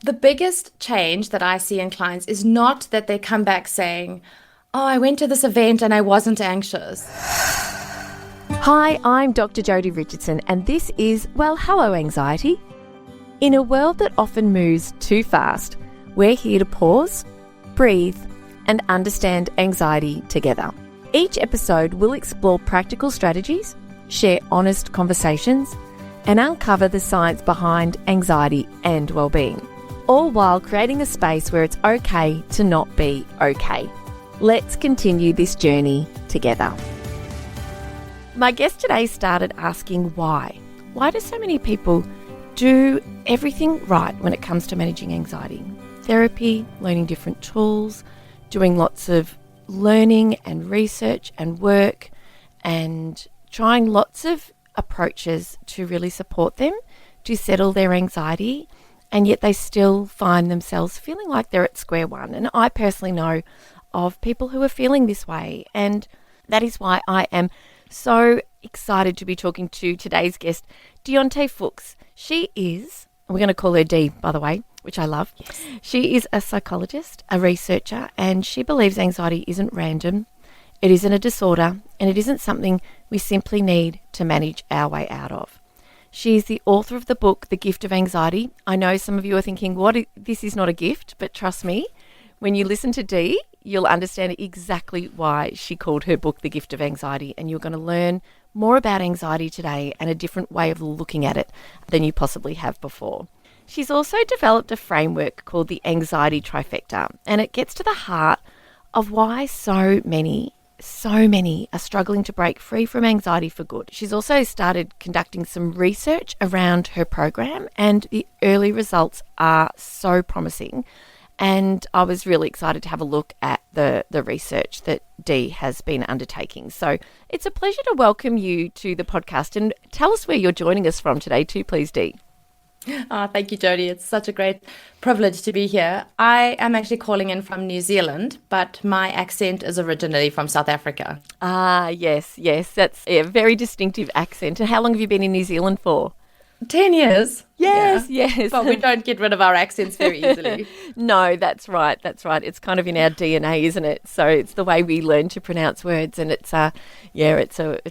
The biggest change that I see in clients is not that they come back saying, oh, I went to this event and I wasn't anxious. Hi, I'm Dr. Jodi Richardson, and this is Well, Hello Anxiety. In a world that often moves too fast, we're here to pause, breathe, and understand anxiety together. Each episode will explore practical strategies, share honest conversations, and uncover the science behind anxiety and well-being, all while creating a space where it's okay to not be okay. Let's continue this journey together. My guest today started asking why. Why do so many people do everything right when it comes to managing anxiety? Therapy, learning different tools, doing lots of learning and research and work, and trying lots of approaches to really support them to settle their anxiety, and yet they still find themselves feeling like they're at square one. And I personally know of people who are feeling this way, and that is why I am so excited to be talking to today's guest, Diante Fuchs. She is, we're going to call her Dee, by the way, which I love. Yes. She is a psychologist, a researcher, and she believes anxiety isn't random, it isn't a disorder, and it isn't something we simply need to manage our way out of. She is the author of the book, The Gift of Anxiety. I know some of you are thinking, this is not a gift, but trust me, when you listen to Dee, you'll understand exactly why she called her book The Gift of Anxiety, and you're going to learn more about anxiety today and a different way of looking at it than you possibly have before. She's also developed a framework called the Anxiety Trifecta, and it gets to the heart of why so many are struggling to break free from anxiety for good. She's also started conducting some research around her program, and the early results are so promising. And I was really excited to have a look at the research that Dee has been undertaking. So it's a pleasure to welcome you to the podcast, and tell us where you're joining us from today too, please, Dee. Thank you, Jodi. It's such a great privilege to be here. I am actually calling in from New Zealand, but my accent is originally from South Africa. Yes. That's a very distinctive accent. And how long have you been in New Zealand for? 10 years. Yes. But we don't get rid of our accents very easily. No, that's right. It's kind of in our DNA, isn't it? So it's the way we learn to pronounce words, and it's a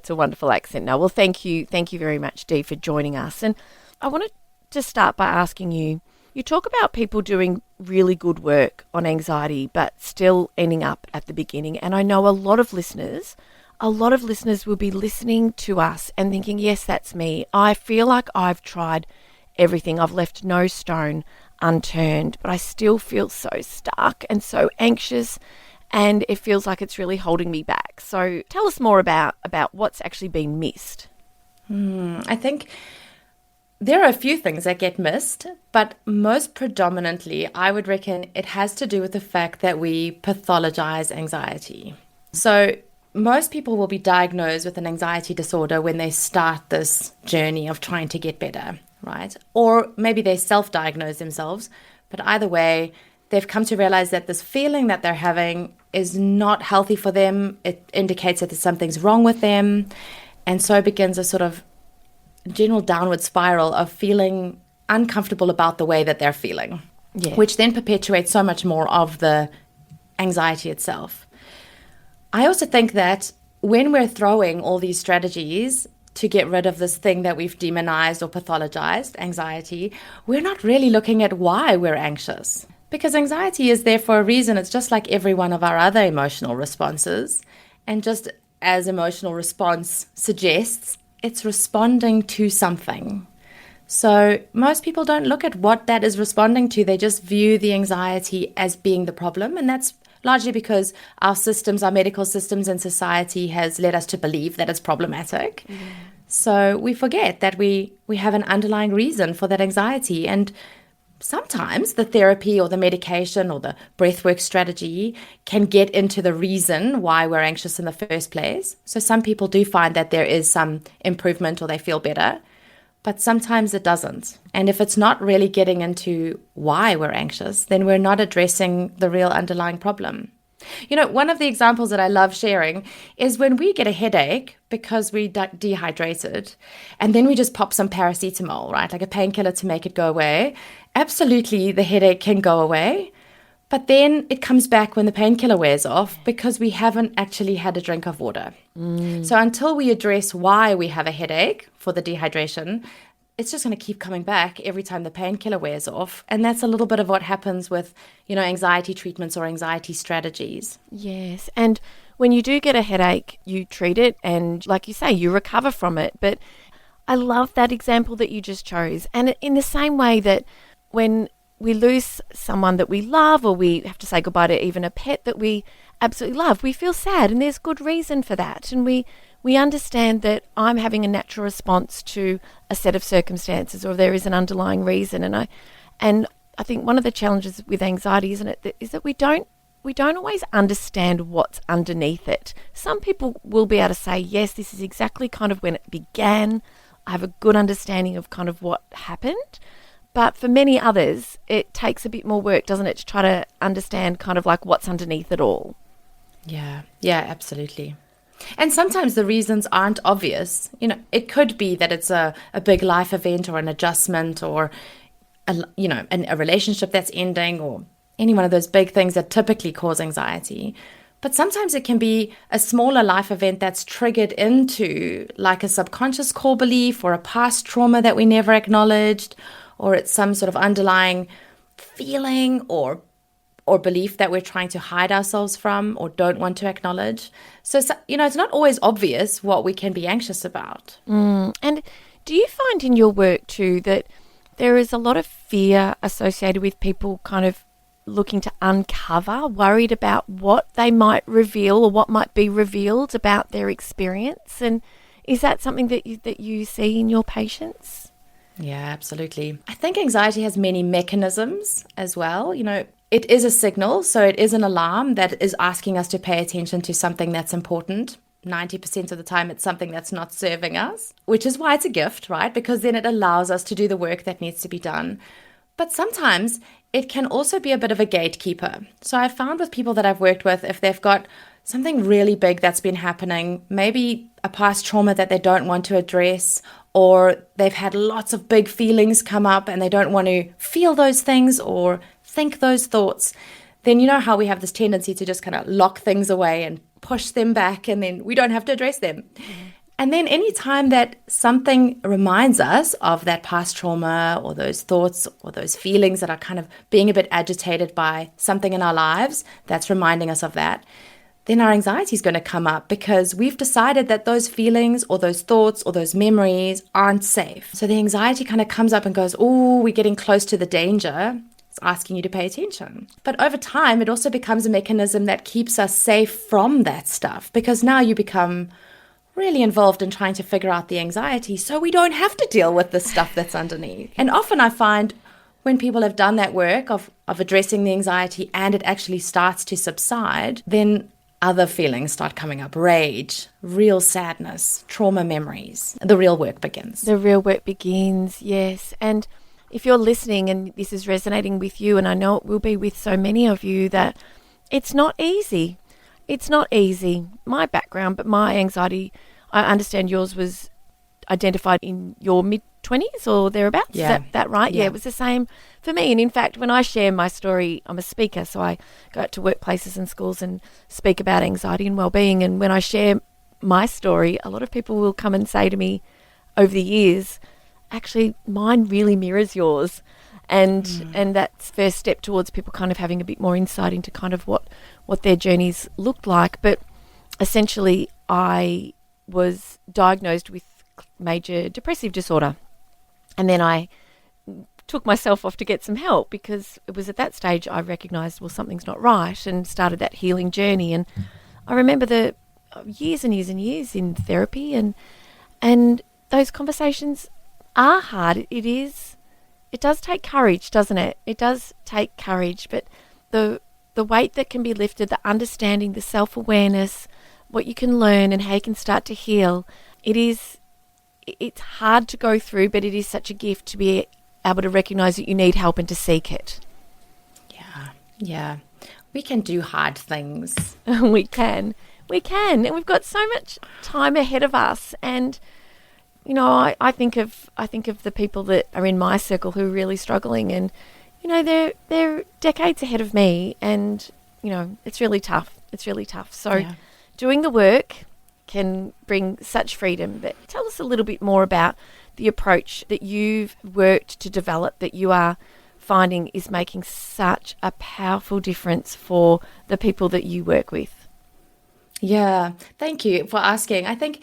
wonderful accent. No, well, thank you very much, Dee, for joining us. And I wanted to start by asking you talk about people doing really good work on anxiety, but still ending up at the beginning. And I know a lot of listeners will be listening to us and thinking, yes, that's me. I feel like I've tried everything. I've left no stone unturned, but I still feel so stuck and so anxious, and it feels like it's really holding me back. So tell us more about what's actually been missed. I think there are a few things that get missed, but most predominantly, I would reckon it has to do with the fact that we pathologize anxiety. So most people will be diagnosed with an anxiety disorder when they start this journey of trying to get better, right? Or maybe they self-diagnose themselves, but either way, they've come to realize that this feeling that they're having is not healthy for them. It indicates that something's wrong with them. And so it begins a sort of general downward spiral of feeling uncomfortable about the way that they're feeling, which then perpetuates so much more of the anxiety itself. I also think that when we're throwing all these strategies to get rid of this thing that we've demonized or pathologized, anxiety, we're not really looking at why we're anxious. Because anxiety is there for a reason. It's just like every one of our other emotional responses. And just as emotional response suggests, it's responding to something. So most people don't look at what that is responding to. They just view the anxiety as being the problem. And that's largely because our medical systems and society has led us to believe that it's problematic. So we forget that we have an underlying reason for that anxiety. And sometimes the therapy or the medication or the breathwork strategy can get into the reason why we're anxious in the first place. So some people do find that there is some improvement or they feel better, but sometimes it doesn't. And if it's not really getting into why we're anxious, then we're not addressing the real underlying problem. One of the examples that I love sharing is when we get a headache because we dehydrated, and then we just pop some paracetamol, right? Like a painkiller to make it go away. Absolutely, the headache can go away, but then it comes back when the painkiller wears off because we haven't actually had a drink of water. So until we address why we have a headache for the dehydration, it's just going to keep coming back every time the painkiller wears off. And that's a little bit of what happens with, anxiety treatments or anxiety strategies. Yes. And when you do get a headache, you treat it and, like you say, you recover from it. But I love that example that you just chose. And in the same way that when we lose someone that we love, or we have to say goodbye to even a pet that we absolutely love, we feel sad, and there's good reason for that. And we understand that I'm having a natural response to a set of circumstances, or there is an underlying reason. And I think one of the challenges with anxiety, isn't it, is that we don't always understand what's underneath it. Some people will be able to say, yes, this is exactly kind of when it began. I have a good understanding of kind of what happened. But for many others, it takes a bit more work, doesn't it, to try to understand kind of like what's underneath it all. Yeah, absolutely. And sometimes the reasons aren't obvious. It could be that it's a big life event or an adjustment, or, a relationship that's ending, or any one of those big things that typically cause anxiety. But sometimes it can be a smaller life event that's triggered into like a subconscious core belief or a past trauma that we never acknowledged, or it's some sort of underlying feeling or belief that we're trying to hide ourselves from or don't want to acknowledge. So it's not always obvious what we can be anxious about. And do you find in your work too that there is a lot of fear associated with people kind of looking to uncover, worried about what they might reveal or what might be revealed about their experience? And is that something that you see in your patients? Yeah, absolutely. I think anxiety has many mechanisms as well. It is a signal, so it is an alarm that is asking us to pay attention to something that's important. 90% of the time, it's something that's not serving us, which is why it's a gift, right? Because then it allows us to do the work that needs to be done. But sometimes it can also be a bit of a gatekeeper. So I've found with people that I've worked with, if they've got something really big that's been happening, maybe a past trauma that they don't want to address, or they've had lots of big feelings come up and they don't want to feel those things or think those thoughts, then you know how we have this tendency to just kind of lock things away and push them back, and then we don't have to address them. And then any time that something reminds us of that past trauma or those thoughts or those feelings that are kind of being a bit agitated by something in our lives that's reminding us of that, then our anxiety is going to come up because we've decided that those feelings or those thoughts or those memories aren't safe. So the anxiety kind of comes up and goes, oh, we're getting close to the danger. It's asking you to pay attention. But over time, it also becomes a mechanism that keeps us safe from that stuff, because now you become really involved in trying to figure out the anxiety so we don't have to deal with the stuff that's underneath. And often I find when people have done that work of addressing the anxiety and it actually starts to subside, then other feelings start coming up: rage, real sadness, trauma memories. The real work begins. The real work begins, yes. And if you're listening and this is resonating with you, and I know it will be with so many of you, that it's not easy. It's not easy. My background, but my anxiety, I understand yours was identified in your mid-20s or thereabouts. Yeah. Is that right? Yeah, it was the same for me. And in fact, when I share my story, I'm a speaker, so I go out to workplaces and schools and speak about anxiety and well-being. And when I share my story, a lot of people will come and say to me over the years, actually, mine really mirrors yours. And that's first step towards people kind of having a bit more insight into kind of what their journeys looked like. But essentially, I was diagnosed with major depressive disorder. And then I took myself off to get some help, because it was at that stage I recognised, well, something's not right, and started that healing journey. And I remember the years and years and years in therapy, and those conversations are hard. It does take courage, doesn't it? It does take courage, but the weight that can be lifted, the understanding, the self-awareness, what you can learn and how you can start to heal, it's hard to go through, but it is such a gift to be able to recognise that you need help and to seek it. Yeah. We can do hard things. We can. We can. And we've got so much time ahead of us. And, you know, I think of the people that are in my circle who are really struggling, and, you know, they're decades ahead of me, and, you know, it's really tough. It's really tough. So doing the work can bring such freedom. But tell us a little bit more about the approach that you've worked to develop that you are finding is making such a powerful difference for the people that you work with. Yeah, thank you for asking. I think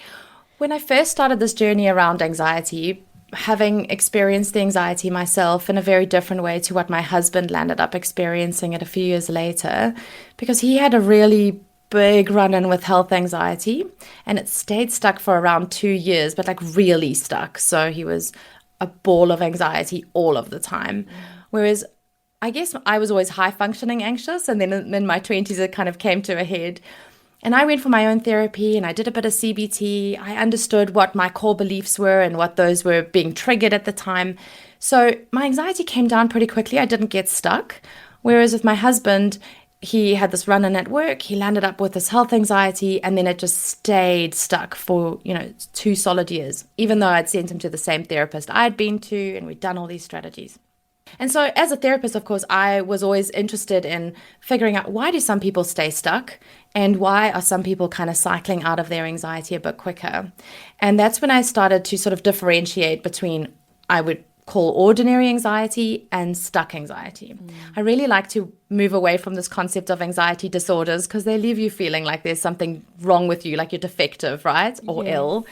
when I first started this journey around anxiety, having experienced the anxiety myself in a very different way to what my husband landed up experiencing it a few years later, because he had a really big run-in with health anxiety, and it stayed stuck for around 2 years, but like really stuck. So he was a ball of anxiety all of the time. Whereas I guess I was always high functioning anxious, and then in my 20s it kind of came to a head. And I went for my own therapy, and I did a bit of CBT. I understood what my core beliefs were and what those were being triggered at the time. So my anxiety came down pretty quickly. I didn't get stuck. Whereas with my husband, he had this run-in at work. He landed up with this health anxiety, and then it just stayed stuck for, 2 solid years, even though I'd sent him to the same therapist I'd been to, and we'd done all these strategies. And so as a therapist, of course, I was always interested in figuring out, why do some people stay stuck, and why are some people kind of cycling out of their anxiety a bit quicker? And that's when I started to sort of differentiate between, I would call, ordinary anxiety and stuck anxiety. I really like to move away from this concept of anxiety disorders, because they leave you feeling like there's something wrong with you, like you're defective, right? Or ill.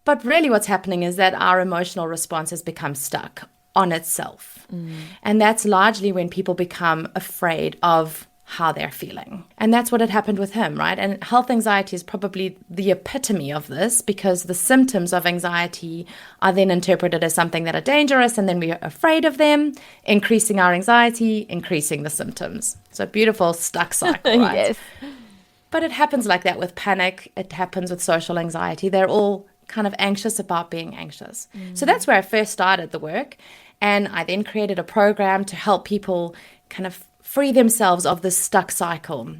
But really what's happening is that our emotional response has become stuck on itself. And that's largely when people become afraid of how they're feeling. And that's what had happened with him, right? And health anxiety is probably the epitome of this, because the symptoms of anxiety are then interpreted as something that are dangerous, and then we're afraid of them, increasing our anxiety, increasing the symptoms. So a beautiful stuck cycle, right? Yes. But it happens like that with panic. It happens with social anxiety. They're all kind of anxious about being anxious. So that's where I first started the work. And I then created a program to help people kind of free themselves of this stuck cycle,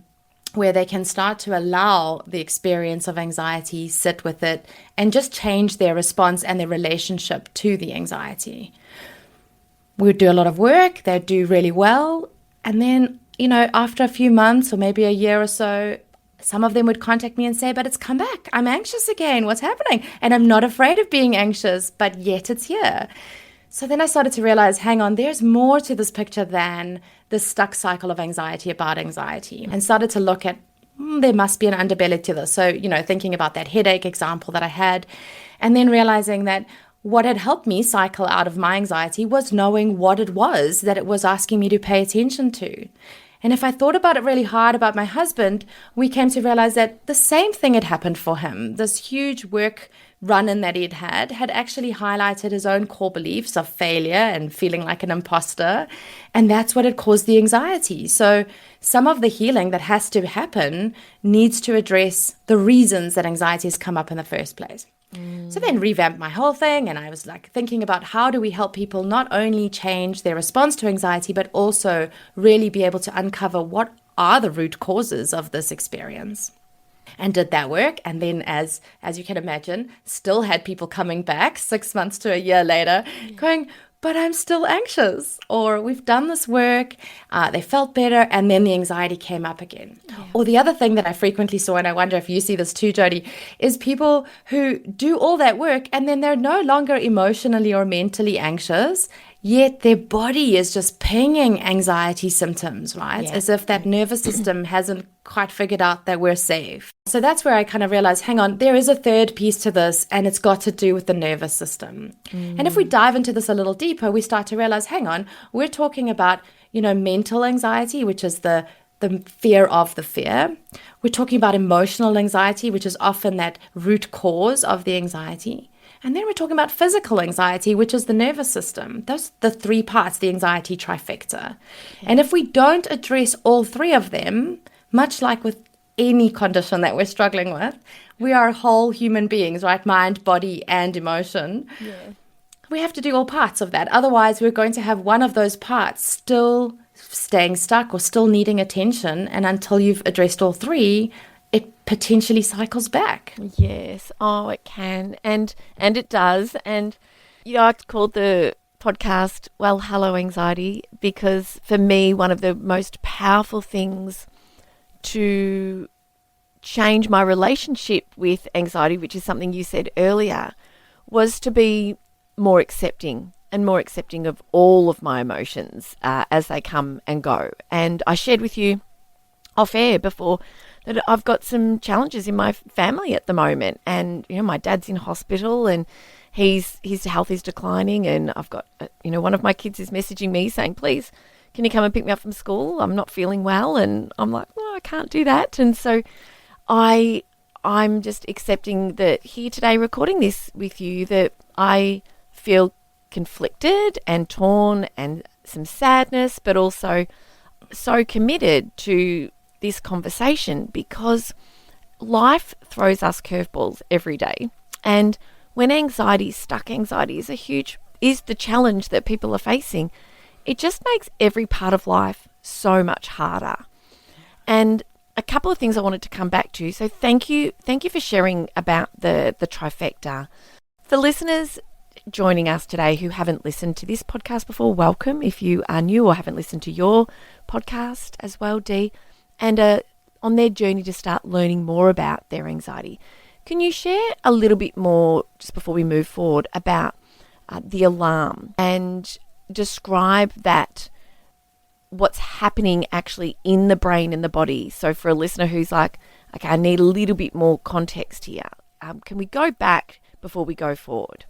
where they can start to allow the experience of anxiety, sit with it, and just change their response and their relationship to the anxiety. We would do a lot of work. They'd do really well. And then, after a few months or maybe a year or so, some of them would contact me and say, but it's come back. I'm anxious again. What's happening? And I'm not afraid of being anxious, but yet it's here. So then I started to realize, hang on, there's more to this picture than the stuck cycle of anxiety about anxiety, and started to look at, there must be an underbelly to this. So, thinking about that headache example that I had, and then realizing that what had helped me cycle out of my anxiety was knowing what it was that it was asking me to pay attention to. And if I thought about it really hard about my husband, we came to realize that the same thing had happened for him. This huge work run-in that he'd had actually highlighted his own core beliefs of failure and feeling like an imposter. And that's what had caused the anxiety. So some of the healing that has to happen needs to address the reasons that anxiety has come up in the first place. So then revamped my whole thing, and I was like thinking about, how do we help people not only change their response to anxiety, but also really be able to uncover what are the root causes of this experience. And did that work. And then as you can imagine, still had people coming back 6 months to a year later going, but I'm still anxious, or we've done this work, they felt better, and then the anxiety came up again. Yeah. Or the other thing that I frequently saw, and I wonder if you see this too, Jodi, is people who do all that work and then they're no longer emotionally or mentally anxious, yet their body is just pinging anxiety symptoms, right? Yeah. As if that nervous system hasn't quite figured out that we're safe. So that's where I kind of realized, hang on, there is a third piece to this, and it's got to do with the nervous system. And if we dive into this a little deeper, we start to realize, hang on, we're talking about, mental anxiety, which is the fear of the fear. We're talking about emotional anxiety, which is often that root cause of the anxiety. And then we're talking about physical anxiety, which is the nervous system. Those are the 3 parts, the anxiety trifecta. And if we don't address all 3 of them, much like with any condition that we're struggling with, we are whole human beings, right? Mind, body, and emotion. Yeah. We have to do all parts of that. Otherwise, we're going to have one of those parts still staying stuck or still needing attention. And until you've addressed all three, it potentially cycles back. Yes. Oh, it can. And it does. And, I called the podcast, Well, Hello, Anxiety, because for me, one of the most powerful things to change my relationship with anxiety, which is something you said earlier, was to be more accepting of all of my emotions as they come and go. And I shared with you off air before that I've got some challenges in my family at the moment. And, my dad's in hospital and his health is declining. And I've got, one of my kids is messaging me saying, please, can you come and pick me up from school? I'm not feeling well. And I'm like, well, I can't do that. And so I'm just accepting that here today, recording this with you, that I feel conflicted and torn and some sadness, but also so committed to this conversation because life throws us curveballs every day. And when anxiety is the challenge that people are facing, it just makes every part of life so much harder. And a couple of things I wanted to come back to. So thank you for sharing about the trifecta. For listeners joining us today who haven't listened to this podcast before, welcome. If you are new or haven't listened to your podcast as well, Dee, and are on their journey to start learning more about their anxiety, can you share a little bit more, just before we move forward, about the alarm and describe that, what's happening actually in the brain and the body? So for a listener who's like, okay, I need a little bit more context here, can we go back before we go forward?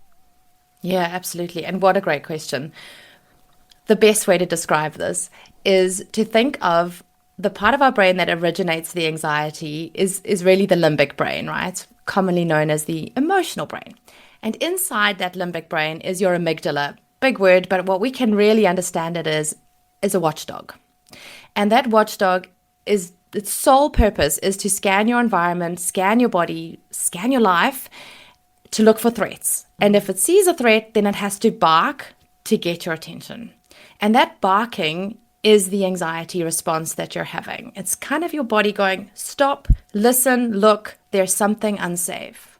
Yeah, absolutely. And what a great question. The best way to describe this is to think of the part of our brain that originates the anxiety is really the limbic brain, right? Commonly known as the emotional brain. And inside that limbic brain is your amygdala. Big word, but what we can really understand it is a watchdog. And that watchdog its sole purpose is to scan your environment, scan your body, scan your life to look for threats. And if it sees a threat, then it has to bark to get your attention. And that barking is the anxiety response that you're having. It's kind of your body going, stop, listen, look, there's something unsafe.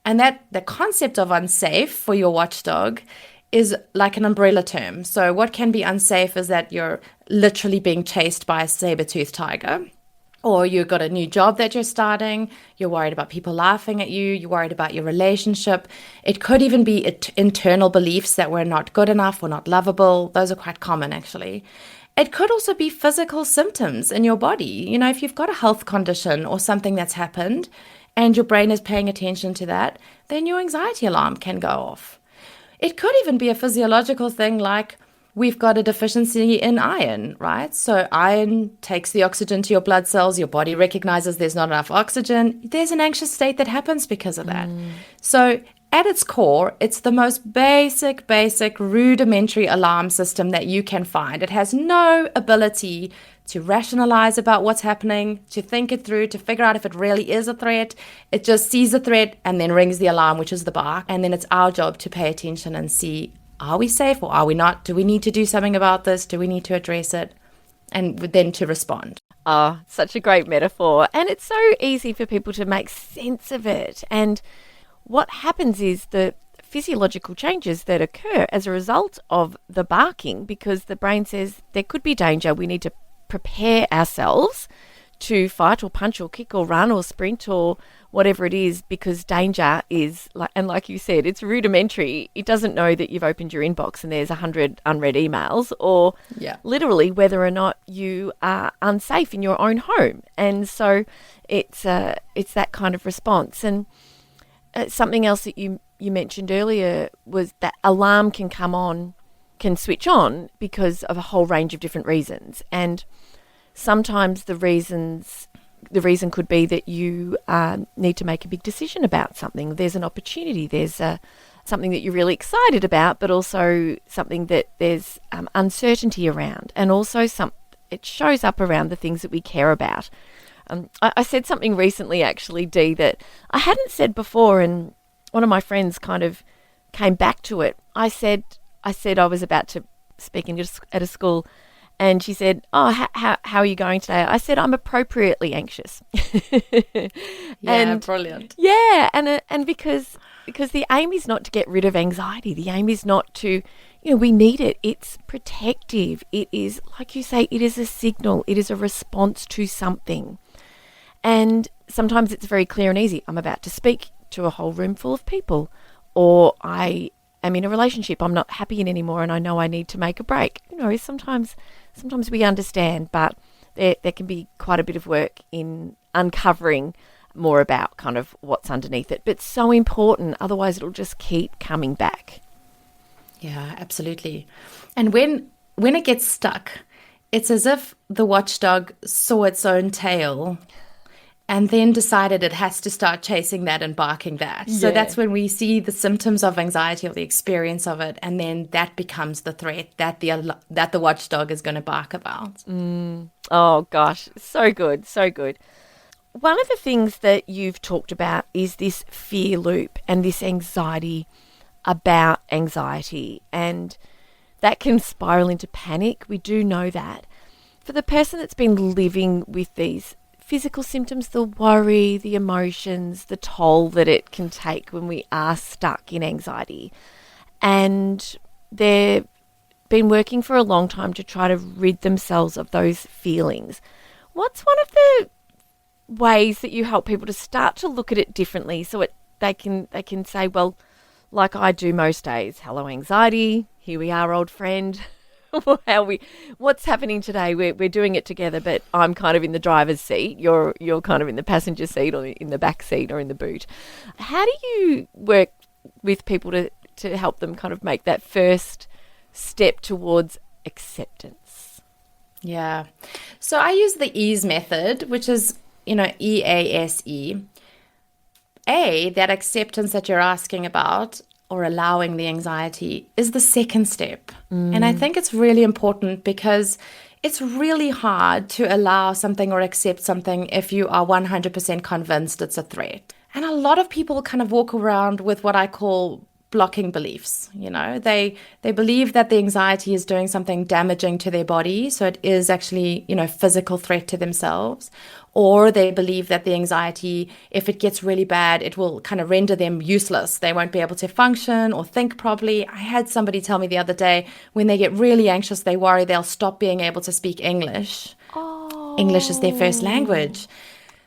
And that the concept of unsafe for your watchdog is like an umbrella term. So what can be unsafe is that you're literally being chased by a saber-toothed tiger, or you've got a new job that you're starting, you're worried about people laughing at you, you're worried about your relationship. It could even be internal beliefs that we're not good enough or not lovable. Those are quite common, actually. It could also be physical symptoms in your body. If you've got a health condition or something that's happened and your brain is paying attention to that, then your anxiety alarm can go off. It could even be a physiological thing like we've got a deficiency in iron, right? So iron takes the oxygen to your blood cells. Your body recognizes there's not enough oxygen. There's an anxious state that happens because of that. So at its core, it's the most basic, rudimentary alarm system that you can find. It has no ability to rationalize about what's happening, to think it through, to figure out if it really is a threat. It just sees the threat and then rings the alarm, which is the bark. And then it's our job to pay attention and see, are we safe or are we not? Do we need to do something about this? Do we need to address it? And then to respond. Oh, such a great metaphor. And it's so easy for people to make sense of it. And what happens is the physiological changes that occur as a result of the barking, because the brain says there could be danger. We need to prepare ourselves to fight or punch or kick or run or sprint or whatever it is, because danger is, like you said, it's rudimentary. It doesn't know that you've opened your inbox and there's 100 unread emails, or literally whether or not you are unsafe in your own home. And so it's that kind of response. And something else that you mentioned earlier was that alarm can switch on because of a whole range of different reasons. And sometimes the reason could be that you need to make a big decision about something. There's an opportunity. There's something that you're really excited about, but also something that there's uncertainty around. And also it shows up around the things that we care about. I said something recently, actually, Dee, that I hadn't said before, and one of my friends kind of came back to it. I said I was about to speak at a school, And she said, "Oh, how are you going today?" I said, "I'm appropriately anxious." Yeah, And brilliant. yeah, and because the aim is not to get rid of anxiety. The aim is not to, we need it. It's protective. It is, like you say, it is a signal. It is a response to something. And sometimes it's very clear and easy. I'm about to speak to a whole room full of people, or I am in a relationship I'm not happy in anymore and I know I need to make a break. Sometimes we understand, but there can be quite a bit of work in uncovering more about kind of what's underneath it. But so important, otherwise it'll just keep coming back. Yeah, absolutely. And when it gets stuck, it's as if the watchdog saw its own tail and then decided it has to start chasing that and barking that. So that's when we see the symptoms of anxiety or the experience of it, and then that becomes the threat that the watchdog is going to bark about. Oh gosh, so good, so good. One of the things that you've talked about is this fear loop and this anxiety about anxiety, and that can spiral into panic. We do know that. For the person that's been living with these physical symptoms, the worry, the emotions, the toll that it can take when we are stuck in anxiety, and they've been working for a long time to try to rid themselves of those feelings, what's one of the ways that you help people to start to look at it differently so they can say, well, like I do most days, hello anxiety, here we are, old friend. What's happening today? We're doing it together, but I'm kind of in the driver's seat. You're kind of in the passenger seat or in the back seat or in the boot. How do you work with people to help them kind of make that first step towards acceptance? Yeah. So I use the EASE method, which is, EASE. That acceptance that you're asking about, or allowing the anxiety, is the second step. And I think it's really important because it's really hard to allow something or accept something if you are 100% convinced it's a threat. And a lot of people kind of walk around with what I call blocking beliefs. They believe that the anxiety is doing something damaging to their body, so it is actually, physical threat to themselves. Or they believe that the anxiety, if it gets really bad, it will kind of render them useless. They won't be able to function or think properly. I had somebody tell me the other day, when they get really anxious, they worry they'll stop being able to speak English. Oh. English is their first language.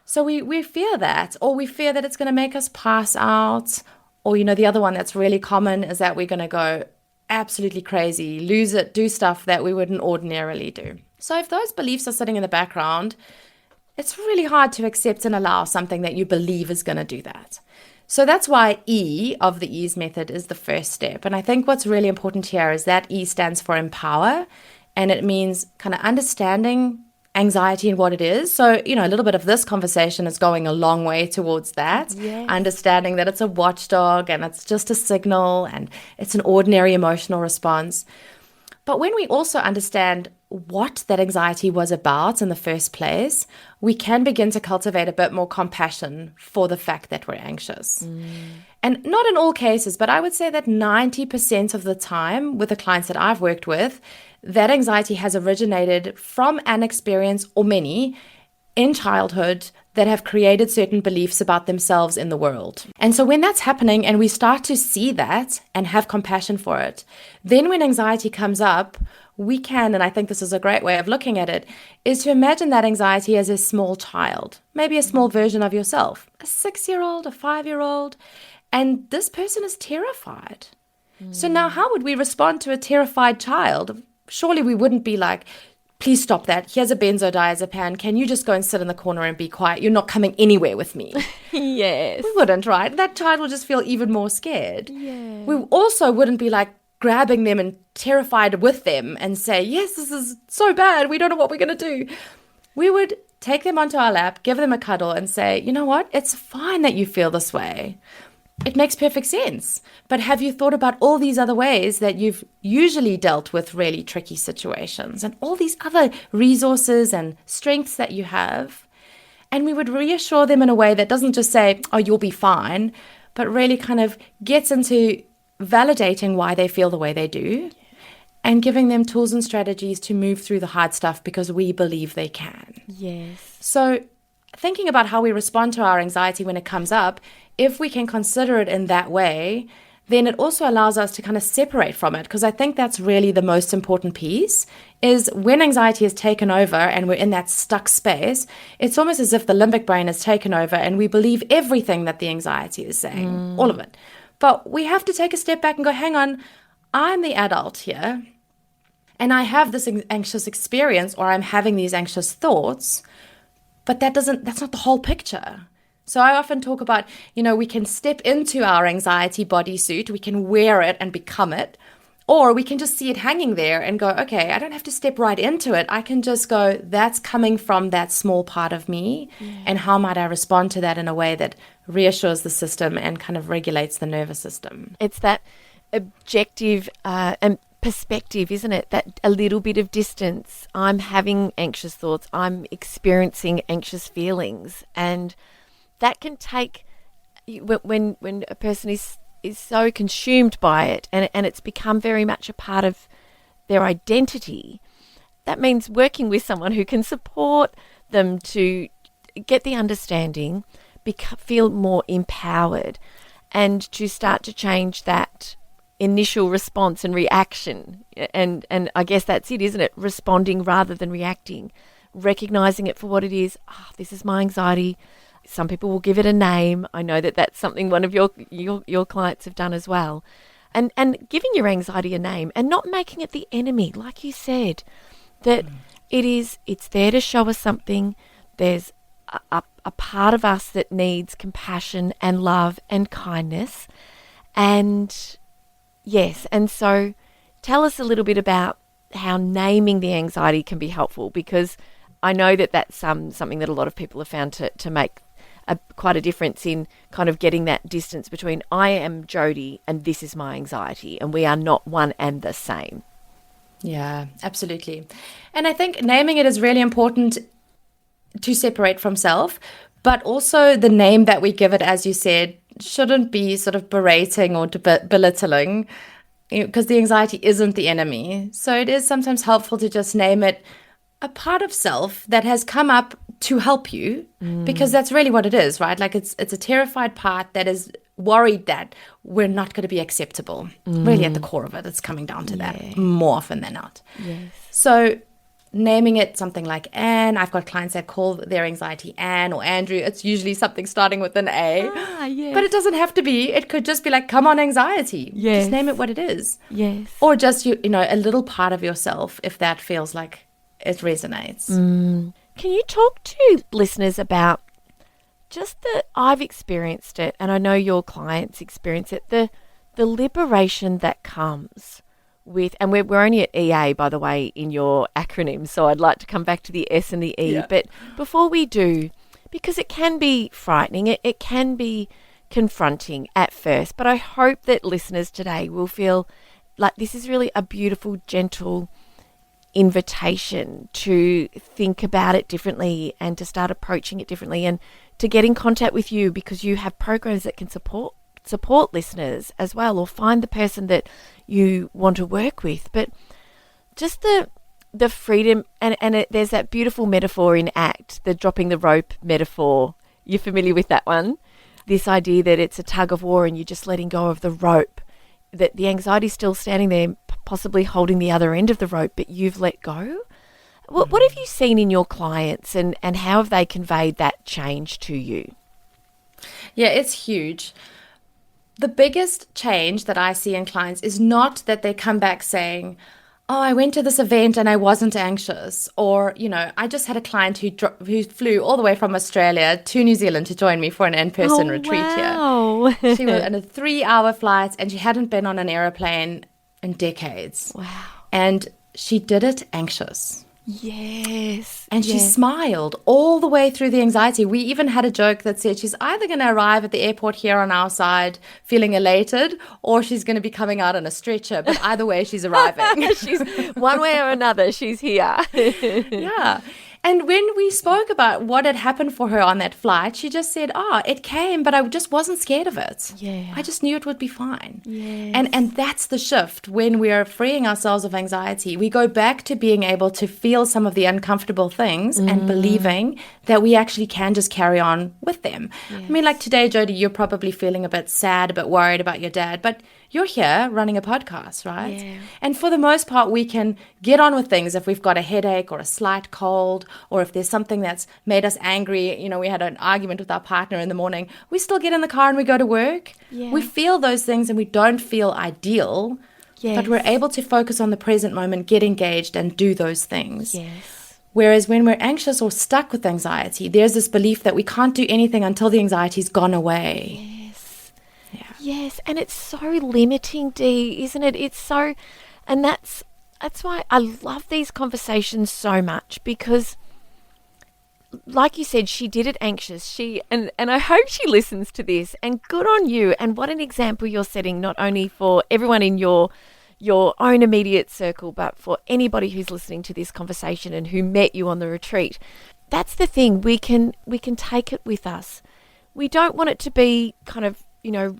So we fear that, or we fear that it's going to make us pass out. Or, the other one that's really common is that we're going to go absolutely crazy, lose it, do stuff that we wouldn't ordinarily do. So if those beliefs are sitting in the background, it's really hard to accept and allow something that you believe is going to do that. So that's why E of the EASE method is the first step. And I think what's really important here is that E stands for empower, and it means kind of understanding anxiety and what it is. So, a little bit of this conversation is going a long way towards that. Yes. Understanding that it's a watchdog and it's just a signal and it's an ordinary emotional response. But when we also understand what that anxiety was about in the first place, we can begin to cultivate a bit more compassion for the fact that we're anxious. And not in all cases, but I would say that 90% of the time with the clients that I've worked with, that anxiety has originated from an experience, or many, in childhood that have created certain beliefs about themselves in the world. And so when that's happening and we start to see that and have compassion for it, then when anxiety comes up, we can, and I think this is a great way of looking at it, is to imagine that anxiety as a small child, maybe a small version of yourself, a 6-year-old, a 5-year-old, and this person is terrified. So now how would we respond to a terrified child? Surely we wouldn't be like, please stop that. Here's a benzodiazepam. Can you just go and sit in the corner and be quiet? You're not coming anywhere with me. Yes. We wouldn't, right? That child will just feel even more scared. Yeah. We also wouldn't be like grabbing them and terrified with them and say, yes, this is so bad. We don't know what we're going to do. We would take them onto our lap, give them a cuddle and say, you know what? It's fine that you feel this way. It makes perfect sense. But have you thought about all these other ways that you've usually dealt with really tricky situations and all these other resources and strengths that you have? And we would reassure them in a way that doesn't just say, oh, you'll be fine, but really kind of gets into validating why they feel the way they do and giving them tools and strategies to move through the hard stuff because we believe they can. Yes. So thinking about how we respond to our anxiety when it comes up, if we can consider it in that way, then it also allows us to kind of separate from it. Because I think that's really the most important piece, is when anxiety is taken over and we're in that stuck space, it's almost as if the limbic brain is taken over and we believe everything that the anxiety is saying, all of it. But we have to take a step back and go, hang on, I'm the adult here and I have this anxious experience, or I'm having these anxious thoughts, but that's not the whole picture. So I often talk about, we can step into our anxiety bodysuit, we can wear it and become it, or we can just see it hanging there and go, okay, I don't have to step right into it. I can just go, that's coming from that small part of me. And how might I respond to that in a way that reassures the system and kind of regulates the nervous system? It's that objective and perspective, isn't it? That a little bit of distance. I'm having anxious thoughts. I'm experiencing anxious feelings. And that can take, when a person is so consumed by it and it's become very much a part of their identity, that means working with someone who can support them to get the understanding, feel more empowered, and to start to change that initial response and reaction. And I guess that's it, isn't it? Responding rather than reacting, recognizing it for what it is. This is my anxiety. Some people will give it a name. I know that that's something one of your clients have done as well. And giving your anxiety a name and not making it the enemy, like you said, that it's there to show us something. There's a part of us that needs compassion and love and kindness. And yes, and so tell us a little bit about how naming the anxiety can be helpful, because I know that that's something that a lot of people have found to make quite a difference in kind of getting that distance between I am Jodi and this is my anxiety, and we are not one and the same. Yeah, absolutely. And I think naming it is really important to separate from self, but also the name that we give it, as you said, shouldn't be sort of berating or belittling, because the anxiety isn't the enemy. So it is sometimes helpful to just name it a part of self that has come up to help you, because that's really what it is, right? Like it's a terrified part that is worried that we're not going to be acceptable. Really at the core of it, it's coming down to that more often than not. Yes. So naming it something like Anne, I've got clients that call their anxiety Anne or Andrew. It's usually something starting with an A, yes. But it doesn't have to be. It could just be like, come on, anxiety. Yes. Just name it what it is. Yes. Or just, a little part of yourself, if that feels like it resonates. Can you talk to listeners about just I've experienced it, and I know your clients experience it, the liberation that comes with, and we're only at EA, by the way, in your acronym, so I'd like to come back to the S and the E. Yeah. But before we do, because it can be frightening, it can be confronting at first, but I hope that listeners today will feel like this is really a beautiful, gentle invitation to think about it differently and to start approaching it differently, and to get in contact with you, because you have programs that can support listeners as well, or find the person that you want to work with. But just the freedom, and there's that beautiful metaphor in ACT, the dropping the rope metaphor. You're familiar with that one? This idea that it's a tug of war and you're just letting go of the rope, that the anxiety's still standing there, possibly holding the other end of the rope, but you've let go. What have you seen in your clients, and how have they conveyed that change to you? Yeah, it's huge. The biggest change that I see in clients is not that they come back saying, oh, I went to this event and I wasn't anxious. Or, I just had a client who flew all the way from Australia to New Zealand to join me for an in-person retreat here. She was on a 3-hour flight and she hadn't been on an aeroplane in decades. Wow. And she did it anxious. Yes. And she smiled all the way through the anxiety. We even had a joke that said she's either going to arrive at the airport here on our side feeling elated, or she's going to be coming out on a stretcher. But either way, she's arriving. She's one way or another, she's here. Yeah. And when we spoke about what had happened for her on that flight, she just said, it came, but I just wasn't scared of it. Yeah. I just knew it would be fine. Yes. And that's the shift. When we are freeing ourselves of anxiety, we go back to being able to feel some of the uncomfortable things and believing that we actually can just carry on with them. Yes. I mean, like today, Jodi, you're probably feeling a bit sad, a bit worried about your dad, but you're here running a podcast, right? Yeah. And for the most part, we can get on with things if we've got a headache or a slight cold, or if there's something that's made us angry. You know, we had an argument with our partner in the morning. We still get in the car and we go to work. Yeah. We feel those things and we don't feel ideal, but we're able to focus on the present moment, get engaged and do those things. Yes. Whereas when we're anxious or stuck with anxiety, there's this belief that we can't do anything until the anxiety's gone away. Yes, and it's so limiting, Dee, isn't it? It's so, and that's why I love these conversations so much, because, like you said, she did it anxious. And I hope she listens to this. And good on you. And what an example you're setting, not only for everyone in your own immediate circle, but for anybody who's listening to this conversation and who met you on the retreat. That's the thing. We can take it with us. We don't want it to be kind of,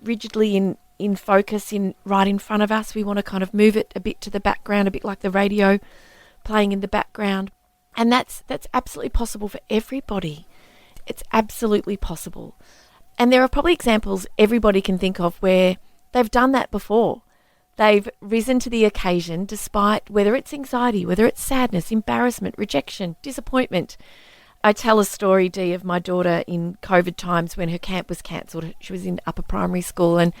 rigidly in focus right in front of us. We want to kind of move it a bit to the background, a bit like the radio playing in the background. And that's absolutely possible for everybody. It's absolutely possible. And there are probably examples everybody can think of where they've done that before. They've risen to the occasion despite whether it's anxiety, whether it's sadness, embarrassment, rejection, disappointment. I tell a story, Dee, of my daughter in COVID times when her camp was cancelled. She was in upper primary school and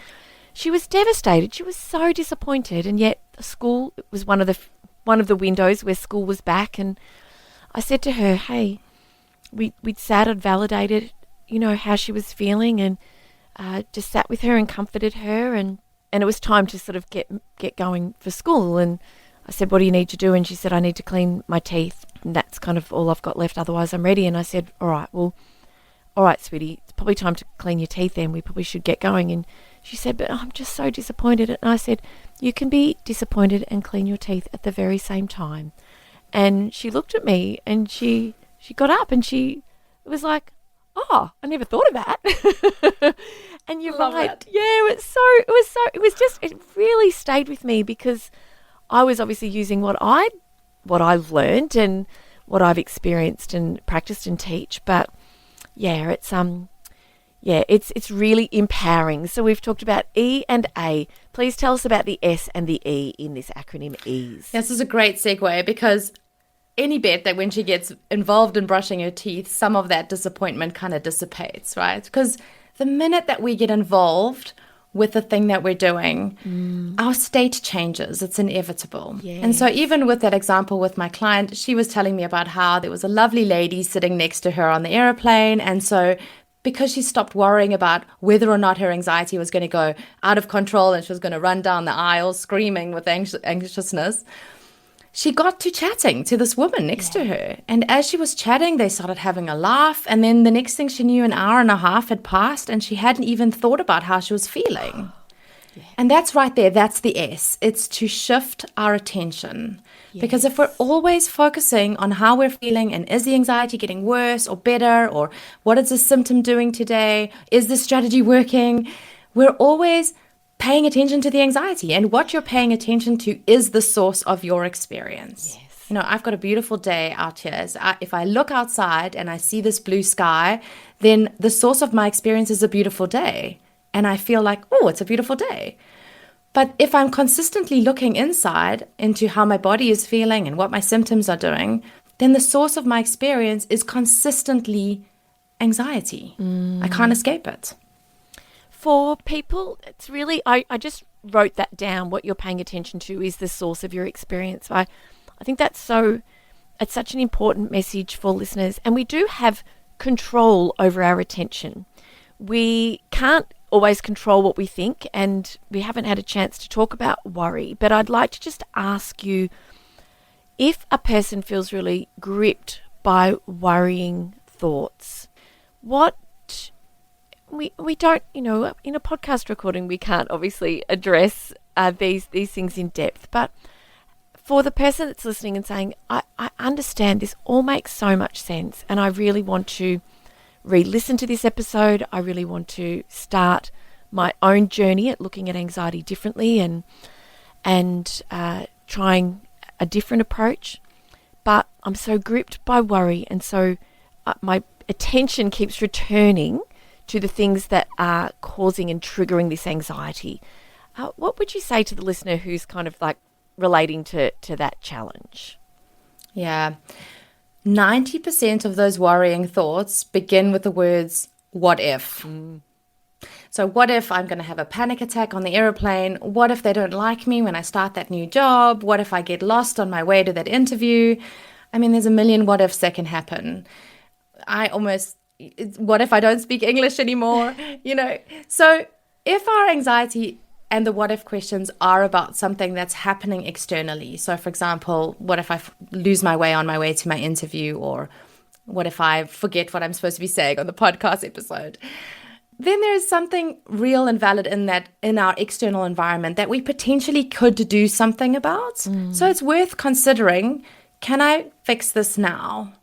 she was devastated. She was so disappointed, and yet the school was one of the windows where school was back. And I said to her, "Hey, we'd sat and validated, how she was feeling, and just sat with her and comforted her, and it was time to sort of get going for school." And I said, "What do you need to do?" And she said, "I need to clean my teeth. And that's kind of all I've got left. Otherwise, I'm ready." And I said, all right, sweetie, it's probably time to clean your teeth then. We probably should get going." And she said, "But I'm just so disappointed." And I said, "You can be disappointed and clean your teeth at the very same time." And she looked at me and she got up and it was like, "Oh, I never thought of that." And you're right. It. Yeah, it really stayed with me, because I was obviously using what I've learned and what I've experienced and practiced and teach. But yeah, it's really empowering. So we've talked about E and A. Please tell us about the S and the E in this acronym EASE. This is a great segue, because any bet that when she gets involved in brushing her teeth, some of that disappointment kind of dissipates, right? Because the minute that we get involved with the thing that we're doing, our state changes. It's inevitable. Yes. And so even with that example with my client, she was telling me about how there was a lovely lady sitting next to her on the airplane. And so because she stopped worrying about whether or not her anxiety was going to go out of control and she was going to run down the aisle screaming with anxiousness, she got to chatting to this woman next to her. And as she was chatting, they started having a laugh. And then the next thing she knew, an hour and a half had passed and she hadn't even thought about how she was feeling. And that's right there. That's the S. It's to shift our attention. Because if we're always focusing on how we're feeling and is the anxiety getting worse or better, or what is the symptom doing today? Is this strategy working? We're always paying attention to the anxiety, and what you're paying attention to is the source of your experience. Yes. I've got a beautiful day out here. So if I look outside and I see this blue sky, then the source of my experience is a beautiful day. And I feel like, oh, it's a beautiful day. But if I'm consistently looking inside into how my body is feeling and what my symptoms are doing, then the source of my experience is consistently anxiety. I can't escape it. For people, it's really, I just wrote that down. What you're paying attention to is the source of your experience. I think it's such an important message for listeners. And we do have control over our attention. We can't always control what we think, and we haven't had a chance to talk about worry. But I'd like to just ask you, if a person feels really gripped by worrying thoughts, we don't, in a podcast recording, we can't obviously address these things in depth. But for the person that's listening and saying, I understand this all makes so much sense, and I really want to re-listen to this episode. I really want to start my own journey at looking at anxiety differently and trying a different approach. But I'm so gripped by worry, and so my attention keeps returning to the things that are causing and triggering this anxiety. What would you say to the listener who's kind of like relating to that challenge? Yeah. 90% of those worrying thoughts begin with the words, what if? So what if I'm going to have a panic attack on the airplane? What if they don't like me when I start that new job? What if I get lost on my way to that interview? I mean, there's a million what ifs that can happen. What if I don't speak English anymore? So if our anxiety and the what if questions are about something that's happening externally. So for example, what if I lose my way on my way to my interview, or what if I forget what I'm supposed to be saying on the podcast episode? Then there is something real and valid in our external environment that we potentially could do something about. So it's worth considering, can I fix this now?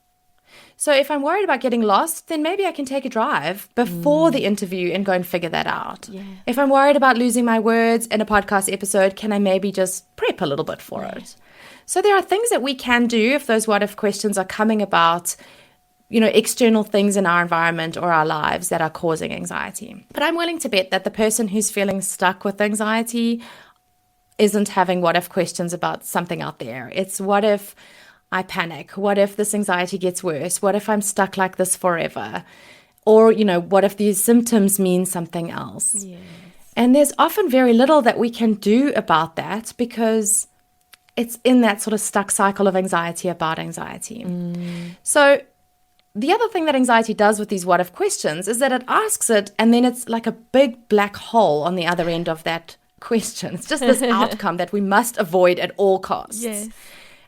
So if I'm worried about getting lost, then maybe I can take a drive before the interview and go and figure that out. Yeah. If I'm worried about losing my words in a podcast episode, can I maybe just prep a little bit for it? So there are things that we can do if those what if questions are coming about, external things in our environment or our lives that are causing anxiety. But I'm willing to bet that the person who's feeling stuck with anxiety isn't having what if questions about something out there. It's what if I panic? What if this anxiety gets worse? What if I'm stuck like this forever? Or, what if these symptoms mean something else? Yes. And there's often very little that we can do about that because it's in that sort of stuck cycle of anxiety about anxiety. So the other thing that anxiety does with these what if questions is that it asks it, and then it's like a big black hole on the other end of that question. It's just this outcome that we must avoid at all costs. Yes.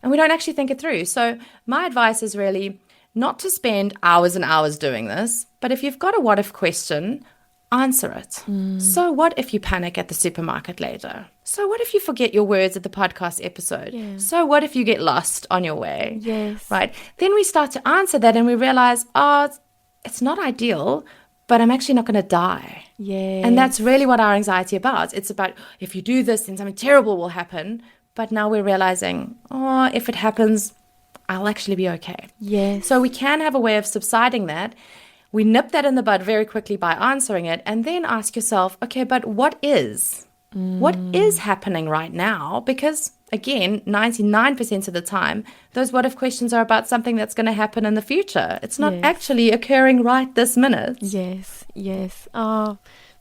And we don't actually think it through. So my advice is really not to spend hours and hours doing this, but if you've got a what if question, answer it. So what if you panic at the supermarket later? So what if you forget your words at the podcast episode? Yeah. So what if you get lost on your way? Yes. Right? Then we start to answer that and we realize, it's not ideal, but I'm actually not going to die. Yes. And that's really what our anxiety about. It's about, if you do this, then something terrible will happen. But now we're realizing, if it happens, I'll actually be okay. Yes. So we can have a way of subsiding that. We nip that in the bud very quickly by answering it, and then ask yourself, okay, but what is? What is happening right now? Because, again, 99% of the time, those what if questions are about something that's going to happen in the future. It's not actually occurring right this minute. Yes, yes. Oh,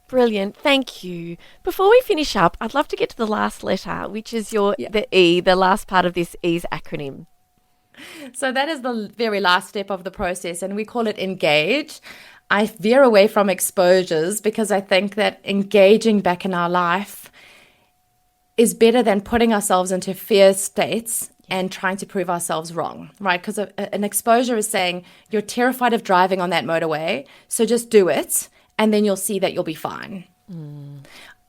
brilliant. Thank you. Before we finish up, I'd love to get to the last letter, which is the E, the last part of this E's acronym. So that is the very last step of the process, and we call it engage. I veer away from exposures because I think that engaging back in our life is better than putting ourselves into fear states and trying to prove ourselves wrong, right? Because an exposure is saying you're terrified of driving on that motorway, so just do it, and then you'll see that you'll be fine.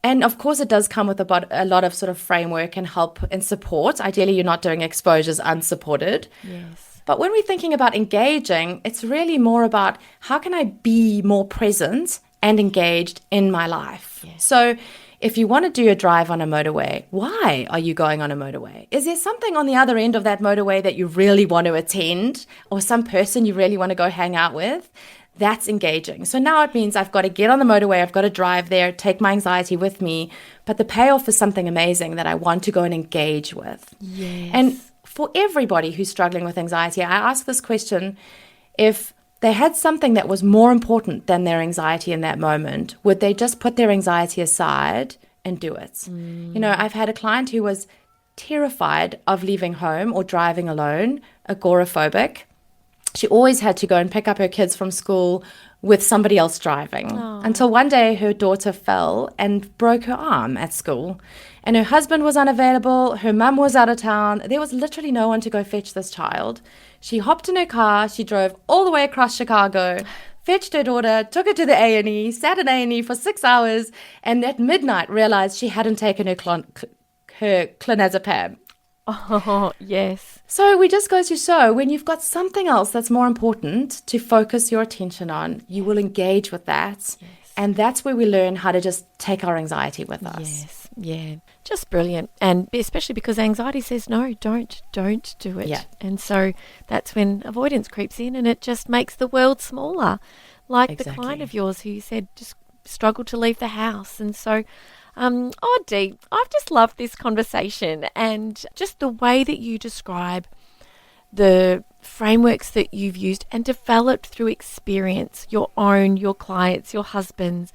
And of course, it does come with a lot of sort of framework and help and support. Ideally, you're not doing exposures unsupported. Yes. But when we're thinking about engaging, it's really more about how can I be more present and engaged in my life? Yes. So if you want to do a drive on a motorway, why are you going on a motorway? Is there something on the other end of that motorway that you really want to attend, or some person you really want to go hang out with? That's engaging. So now it means I've got to get on the motorway, I've got to drive there, take my anxiety with me, but the payoff is something amazing that I want to go and engage with. Yes. And for everybody who's struggling with anxiety, I ask this question: if they had something that was more important than their anxiety in that moment, would they just put their anxiety aside and do it? I've had a client who was terrified of leaving home or driving alone, agoraphobic. She always had to go and pick up her kids from school with somebody else driving. Aww. Until one day her daughter fell and broke her arm at school. And her husband was unavailable. Her mum was out of town. There was literally no one to go fetch this child. She hopped in her car. She drove all the way across Chicago, fetched her daughter, took her to the A&E, sat in A&E for 6 hours, and at midnight realized she hadn't taken her clonazepam. Oh, yes. So we just go to show when you've got something else that's more important to focus your attention on, you will engage with that. Yes. And that's where we learn how to just take our anxiety with us. Yes, yeah, just brilliant. And especially because anxiety says, no, don't do it. Yeah. And so that's when avoidance creeps in and it just makes the world smaller. Like the client Exactly. of yours who you said just struggled to leave the house. And so, Dee, I've just loved this conversation and just the way that you describe the frameworks that you've used and developed through experience, your own, your clients, your husband's,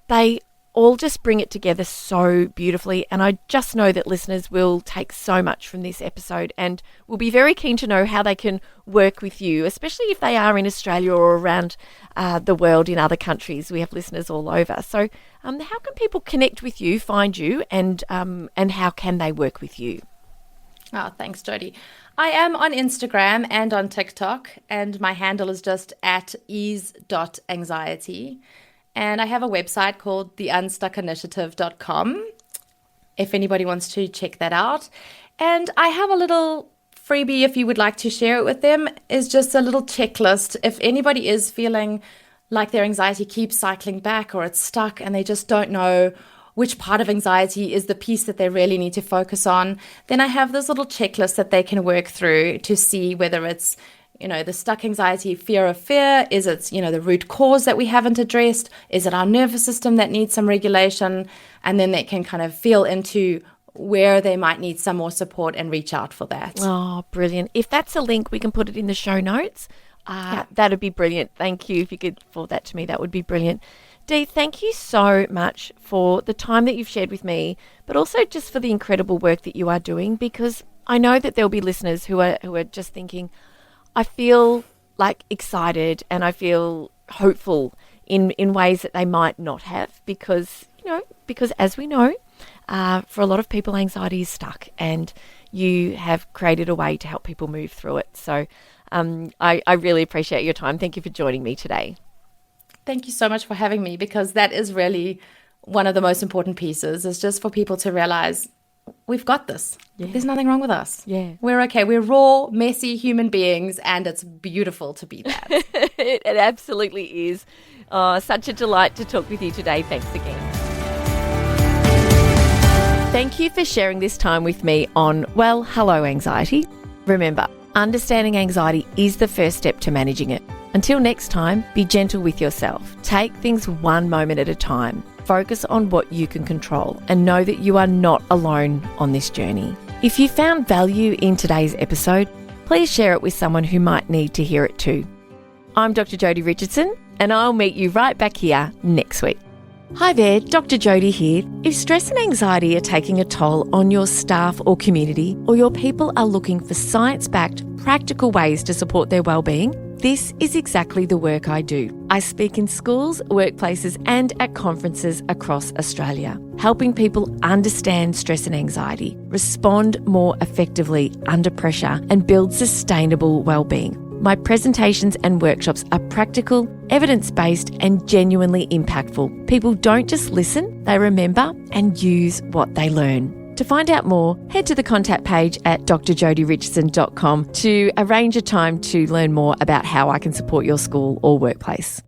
they all just bring it together so beautifully. And I just know that listeners will take so much from this episode and will be very keen to know how they can work with you, especially if they are in Australia or around the world in other countries. We have listeners all over. So how can people connect with you, find you, and how can they work with you? Oh, thanks, Jodi. I am on Instagram and on TikTok, and my handle is just at ease.anxiety. And I have a website called theunstuckinitiative.com if anybody wants to check that out. And I have a little freebie if you would like to share it with them, is just a little checklist. If anybody is feeling like their anxiety keeps cycling back or it's stuck and they just don't know which part of anxiety is the piece that they really need to focus on, then I have this little checklist that they can work through to see whether it's, the stuck anxiety, fear of fear, is it, the root cause that we haven't addressed, is it our nervous system that needs some regulation, and then they can kind of feel into where they might need some more support and reach out for that. Oh, brilliant. If that's a link, we can put it in the show notes. That would be brilliant. Thank you. If you could forward that to me, that would be brilliant. Dee, thank you so much for the time that you've shared with me, but also just for the incredible work that you are doing, because I know that there'll be listeners who are just thinking, I feel like excited and I feel hopeful in ways that they might not have because as we know, for a lot of people, anxiety is stuck and you have created a way to help people move through it. So I really appreciate your time. Thank you for joining me today. Thank you so much for having me, because that is really one of the most important pieces, is just for people to realize we've got this. Yeah. There's nothing wrong with us. Yeah. We're okay. We're raw, messy human beings, and it's beautiful to be that. It absolutely is. Such a delight to talk with you today. Thanks again. Thank you for sharing this time with me on Well, Hello Anxiety. Remember, understanding anxiety is the first step to managing it. Until next time, be gentle with yourself. Take things one moment at a time. Focus on what you can control and know that you are not alone on this journey. If you found value in today's episode, please share it with someone who might need to hear it too. I'm Dr. Jodi Richardson, and I'll meet you right back here next week. Hi there, Dr. Jodi here. If stress and anxiety are taking a toll on your staff or community, or your people are looking for science-backed, practical ways to support their well-being, this is exactly the work I do. I speak in schools, workplaces and at conferences across Australia, helping people understand stress and anxiety, respond more effectively under pressure and build sustainable well-being. My presentations and workshops are practical, evidence-based and genuinely impactful. People don't just listen, they remember and use what they learn. To find out more, head to the contact page at drjodirichardson.com to arrange a time to learn more about how I can support your school or workplace.